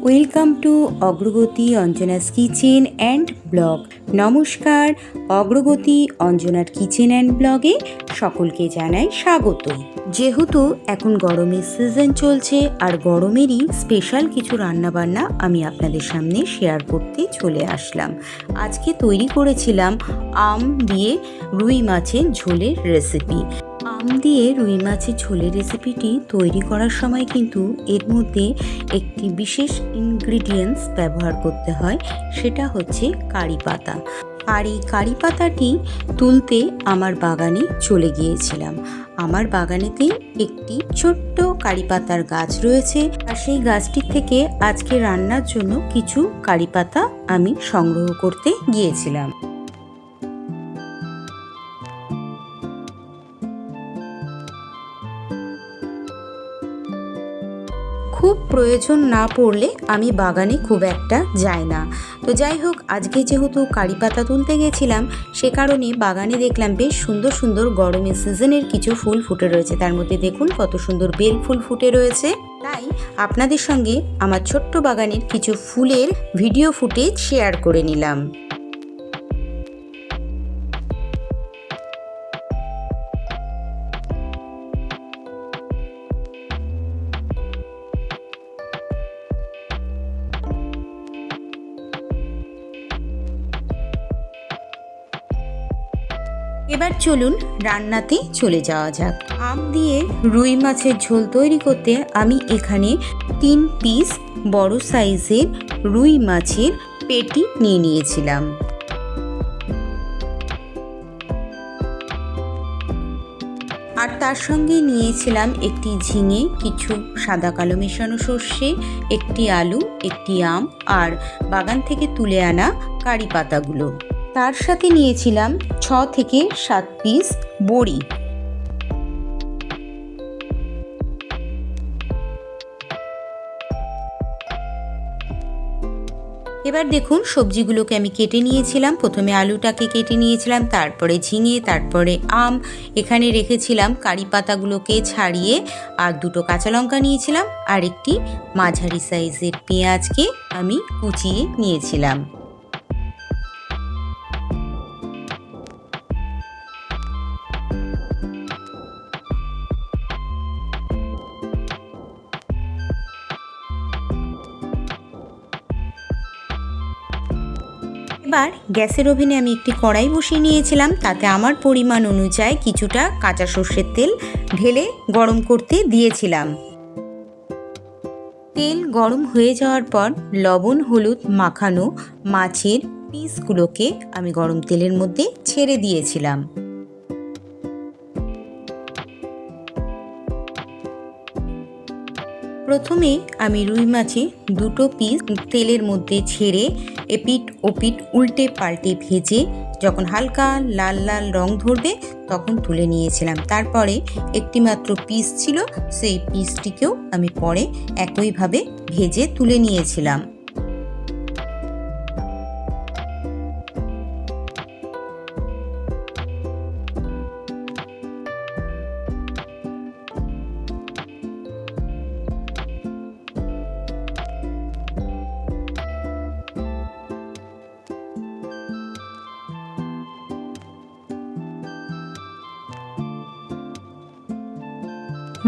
Welcome to অগ্রগতি Anjana's kitchen and blog. নমস্কার, অগ্রগতি অঞ্জনার কিচেন অ্যান্ড ব্লগে সকলকে জানাই স্বাগত। যেহেতু এখন গরমের সিজন চলছে আর গরমেরই স্পেশাল কিছু রান্নাবান্না আমি আপনাদের সামনে শেয়ার করতে চলে আসলাম। আজকে তৈরি করেছিলাম আম দিয়ে রুই মাছের ঝোলের রেসিপি। আম দিয়ে রুই মাছের ঝোলের রেসিপিটি তৈরি করার সময় কিন্তু এর মধ্যে একটি বিশেষ ইনগ্রিডিয়েন্টস ব্যবহার করতে হয়, সেটা হচ্ছে কারি পাতা। আর এই কারি পাতাটি তুলতে আমার বাগানে চলে গিয়েছিলাম। আমার বাগানেতে একটি ছোট্ট কারি পাতার গাছ রয়েছে, আর সেই গাছটির থেকে আজকে রান্নার জন্য কিছু কারি পাতা আমি সংগ্রহ করতে গিয়েছিলাম। খুব প্রয়োজন না পড়লে আমি বাগানে খুব একটা যাই না। তো যাই হোক, আজকে যেহেতু কারি পাতা তুলতে গেছিলাম, সে কারণে বাগানে দেখলাম বেশ সুন্দর সুন্দর গরমের সিজনের কিছু ফুল ফুটে রয়েছে। তার মধ্যে দেখুন কত সুন্দর বেল ফুল ফুটে রয়েছে। তাই আপনাদের সঙ্গে আমার ছোট্ট বাগানের কিছু ফুলের ভিডিও ফুটেজ শেয়ার করে নিলাম। এবার চলুন রান্নাতে চলে যাওয়া যাক। আম দিয়ে রুই মাছের ঝোল তৈরি করতে আমি এখানে 3 পিস বড় সাইজের রুই মাছের পেটি নিয়ে নিয়েছিলাম। আর তার সঙ্গে নিয়েছিলাম একটি ঝিঙে, কিছু সাদা কালো মেশানো সর্ষে, একটি আলু, একটি আম আর বাগান থেকে তুলে আনা কারি পাতাগুলো। তার সাথে নিয়েছিলাম 6 থেকে 7 পিস বড়ি। এবার দেখুন সবজিগুলোকে আমি কেটে নিয়েছিলাম। প্রথমে আলুটাকে কেটে নিয়েছিলাম, তারপরে ঝিঙে, তারপরে আম। এখানে রেখেছিলাম কারি পাতাগুলোকে ছাড়িয়ে, আর 2টো কাঁচা লঙ্কা নিয়েছিলাম, আর একটি মাঝারি সাইজের পেঁয়াজকে আমি কুচিয়ে নিয়েছিলাম। এবার গ্যাসের ওভেনে আমি একটি কড়াই বসিয়ে নিয়েছিলাম, তাতে আমার পরিমাণ অনুযায়ী কিছুটা কাঁচা সর্ষের তেল ঢেলে গরম করতে দিয়েছিলাম। তেল গরম হয়ে যাওয়ার পর লবণ হলুদ মাখানো মাছের পিসগুলোকে আমি গরম তেলের মধ্যে ছেড়ে দিয়েছিলাম। প্রথমে আমি রুই মাছে 2টো পিস তেলের মধ্যে ছেড়ে এপিট ওপিট উল্টে পাল্টে ভেজে যখন হালকা লাল লাল রং ধরবে তখন তুলে নিয়েছিলাম। তারপরে একটি মাত্র পিস ছিল, সেই পিসটিকেও আমি পরে একইভাবে ভেজে তুলে নিয়েছিলাম।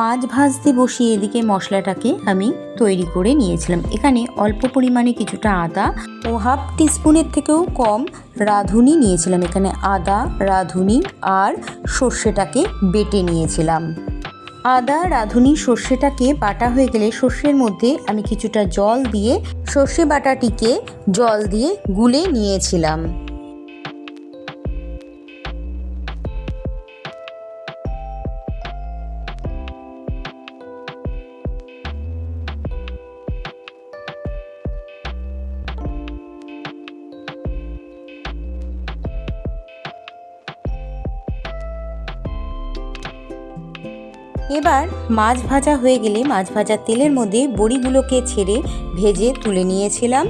মাছ ভাজতে বসিয়ে এদিকে মশলাটাকে আমি তৈরি করে নিয়েছিলাম। এখানে অল্প পরিমাণে কিছুটা আদা ও হাফ টিস্পুনের থেকেও কম রাঁধুনি নিয়েছিলাম। এখানে আদা, রাঁধুনি আর সর্ষেটাকে বেটে নিয়েছিলাম। আদা, রাঁধুনি, সর্ষেটাকে বাটা হয়ে গেলে সর্ষের মধ্যে আমি কিছুটা জল দিয়ে সর্ষে বাটাটিকে জল দিয়ে গুলে নিয়েছিলাম। এবার মাছ ভাজা হয়ে গেলে মাছ ভাজার তেলের মধ্যে বড়িগুলোকে ছেড়ে ভেজে তুলে নিয়েছিলাম।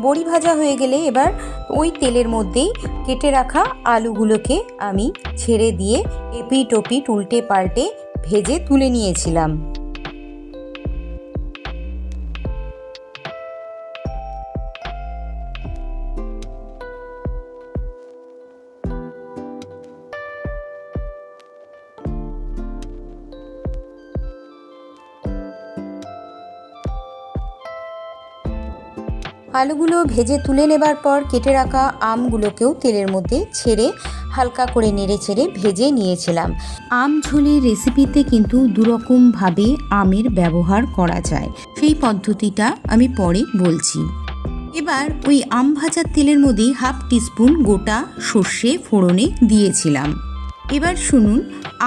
বড়ি ভাজা হয়ে গেলে এবার ওই তেলের মধ্যেই কেটে রাখা আলুগুলোকে আমি ছেড়ে দিয়ে এপিট ওপিট উল্টে পাল্টে ভেজে তুলে নিয়েছিলাম। আলুগুলো ভেজে তুলে নেবার পর কেটে রাখা আমগুলোকেও তেলের মধ্যে ছেড়ে হালকা করে নেড়ে ছেড়ে ভেজে নিয়েছিলাম। আম ঝোলের রেসিপিতে কিন্তু দুরকমভাবে আমের ব্যবহার করা যায়, সেই পদ্ধতিটা আমি পরে বলছি। এবার ওই আম ভাজার তেলের মধ্যেই 1/2 টিস্পুন গোটা সর্ষে ফোড়নে দিয়েছিলাম। এবার শুনুন,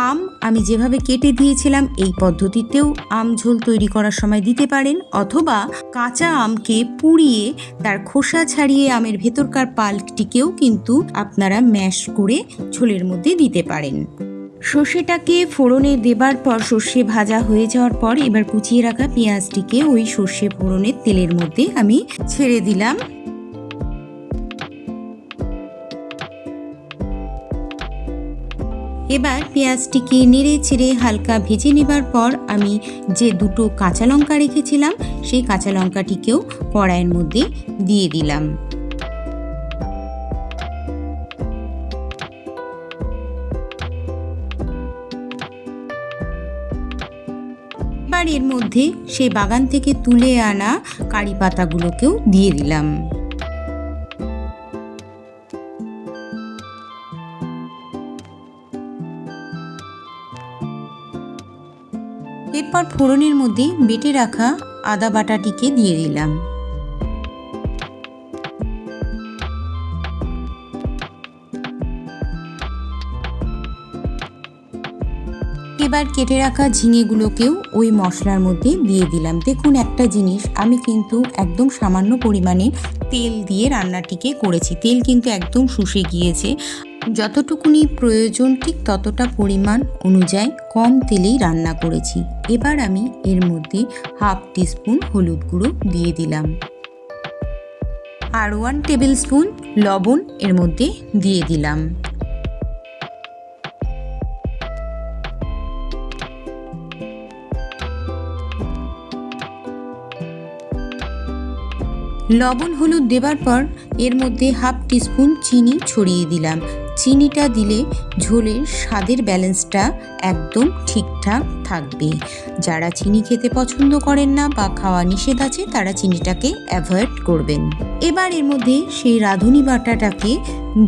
আম আমি যেভাবে কেটে দিয়েছিলাম এই পদ্ধতিতেও আম ঝোল তৈরি করার সময় দিতে পারেন, অথবা কাঁচা আমকে পুড়িয়ে তার খোসা ছাড়িয়ে আমের ভেতরকার পাল্পটিকেও কিন্তু আপনারা ম্যাশ করে ঝোলের মধ্যে দিতে পারেন। সর্ষেটাকে ফোড়নে দেবার পর সর্ষে ভাজা হয়ে যাওয়ার পর এবার কুচিয়ে রাখা পেঁয়াজটিকে ওই সর্ষে ফোড়নের তেলের মধ্যে আমি ছেড়ে দিলাম। এবার পেঁয়াজটিকে নেড়ে ছেড়ে হালকা ভেজে নেবার পর আমি যে 2টো কাঁচা লঙ্কা রেখেছিলাম সেই কাঁচা লঙ্কাটিকেও কড়াইয়ের মধ্যে দিয়ে দিলাম। এবার এর মধ্যে সেই বাগান থেকে তুলে আনা কারি পাতাগুলোকেও দিয়ে দিলাম। এরপর ফোড়নের মধ্যে বেটে রাখা আদা বাটাটিকে দিয়ে দিলাম। এবার কেটে রাখা ঝিঙেগুলোকেও ওই মশলার মধ্যে দিয়ে দিলাম। দেখুন একটা জিনিস, আমি কিন্তু একদম সামান্য পরিমাণে তেল দিয়ে রান্নাটিকে করেছি। তেল কিন্তু একদম শুষে গিয়েছে। যতটুকুনি প্রয়োজন ঠিক ততটা পরিমাণ অনুযায়ী কম তেলেই রান্না করেছি। এবার আমি এর মধ্যে 1/2 টিস্পুন হলুদ গুঁড়ো দিয়ে দিলাম, আর 1 টেবিল স্পুন লবণ এর মধ্যে দিয়ে দিলাম। লবণ হলুদ দেবার পর এর মধ্যে 1/2 টিস্পুন চিনি ছড়িয়ে দিলাম। চিনিটা দিলে ঝোলের স্বাদের ব্যালেন্সটা একদম ঠিকঠাক থাকবে। যারা চিনি খেতে পছন্দ করেন না বা খাওয়া নিষেধ আছে তারা চিনিটাকে অ্যাভয়েড করবেন। এবার এর মধ্যে সেই রাঁধুনি বাটাটাকে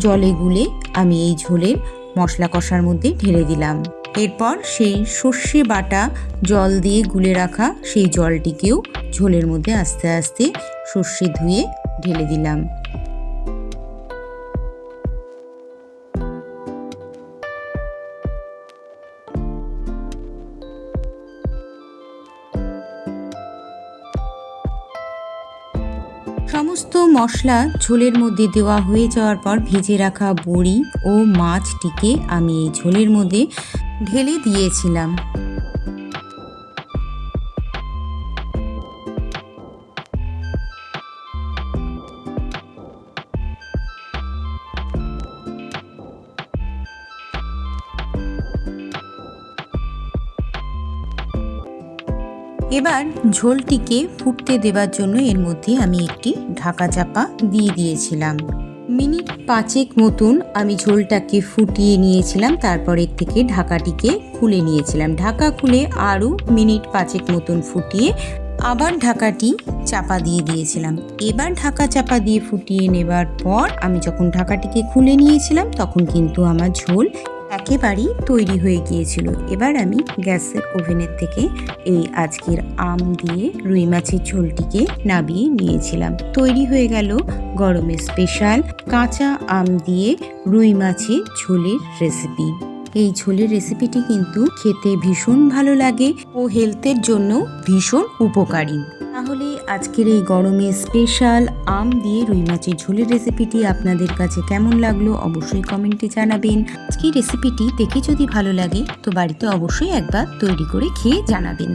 জলে গুলে আমি এই ঝোলের মশলা কষার মধ্যে ঢেলে দিলাম। এরপর সেই সর্ষে বাটা জল দিয়ে গুলে রাখা সেই জলটিকেও ঝোলের মধ্যে আস্তে আস্তে সর্ষে ধুয়ে ঢেলে দিলাম। সমস্ত মশলা ঝোলের মধ্যে দেওয়া হয়ে যাওয়ার পর ভেজে রাখা বড়ি ও মাছটিকে আমি এই ঝোলের মধ্যে ঢেলে দিয়েছিলাম। এবার ঝোলটিকে ফুটতে দেবার জন্য এর মধ্যে আমি একটি ঢাকা চাপা দিয়ে দিয়েছিলাম। মিনিট 5 মতন আমি ঝোলটাকে ফুটিয়ে নিয়েছিলাম, তারপরের থেকে ঢাকাটিকে খুলে নিয়েছিলাম। ঢাকা খুলে আরও মিনিট 5 মতন ফুটিয়ে আবার ঢাকাটি চাপা দিয়ে দিয়েছিলাম। এবার ঢাকা চাপা দিয়ে ফুটিয়ে নেবার পর আমি যখন ঢাকাটিকে খুলে নিয়েছিলাম তখন কিন্তু আমার ঝোল একেবারেই তৈরি হয়ে গিয়েছিল। এবার আমি গ্যাসের ওভেনের থেকে এই আজকের আম দিয়ে রুই মাছের ঝোলটিকে নামিয়ে নিয়েছিলাম। তৈরি হয়ে গেল গরমের স্পেশাল কাঁচা আম দিয়ে রুই মাছের ঝোলের রেসিপি। এই ঝোলের রেসিপিটি কিন্তু খেতে ভীষণ ভালো লাগে ও হেলথের জন্য ভীষণ উপকারী। তাহলে আজকের এই গরমে স্পেশাল আম দিয়ে রুই মাছের ঝোলের রেসিপিটি আপনাদের কাছে কেমন লাগলো অবশ্যই কমেন্টে জানাবেন। আজকের রেসিপিটি দেখে যদি ভালো লাগে তো বাড়িতে অবশ্যই একবার তৈরি করে খেয়ে জানাবেন।